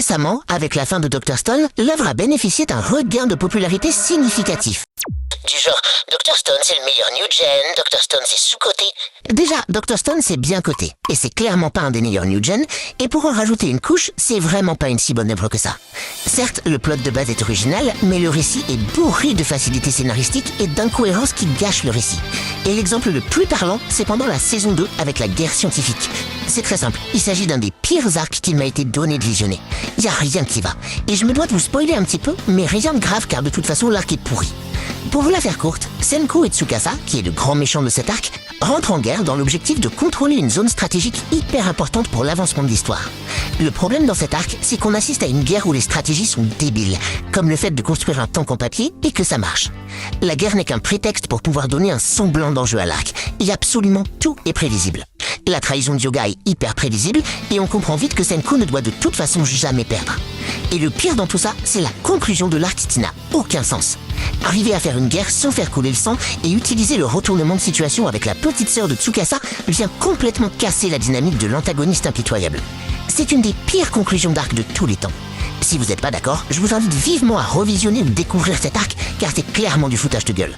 Récemment, avec la fin de Dr. Stone, l'œuvre a bénéficié d'un regain de popularité significatif. Du genre, Dr. Stone c'est le meilleur new gen, Dr. Stone c'est sous-coté. Déjà, Dr. Stone c'est bien coté, et c'est clairement pas un des meilleurs new gen, et pour en rajouter une couche, c'est vraiment pas une si bonne œuvre que ça. Certes, le plot de base est original, mais le récit est bourré de facilité scénaristique et d'incohérences qui gâchent le récit. Et l'exemple le plus parlant, c'est pendant la saison 2 avec la guerre scientifique. C'est très simple, il s'agit d'un des pires arcs qu'il m'a été donné de visionner. Y a rien qui va. Et je me dois de vous spoiler un petit peu, mais rien de grave car de toute façon l'arc est pourri. Pour vous la faire courte, Senku et Tsukasa, qui est le grand méchant de cet arc, rentrent en guerre dans l'objectif de contrôler une zone stratégique hyper importante pour l'avancement de l'histoire. Le problème dans cet arc, c'est qu'on assiste à une guerre où les stratégies sont débiles, comme le fait de construire un tank en papier et que ça marche. La guerre n'est qu'un prétexte pour pouvoir donner un semblant d'enjeu à l'arc, et absolument tout est prévisible. La trahison de Hyuga est hyper prévisible, et on comprend vite que Senku ne doit de toute façon jamais perdre. Et le pire dans tout ça, c'est la conclusion de l'arc qui n'a aucun sens. Arriver à faire une guerre sans faire couler le sang et utiliser le retournement de situation avec la petite sœur de Tsukasa vient complètement casser la dynamique de l'antagoniste impitoyable. C'est une des pires conclusions d'arc de tous les temps. Si vous n'êtes pas d'accord, je vous invite vivement à revisionner ou découvrir cet arc car c'est clairement du foutage de gueule.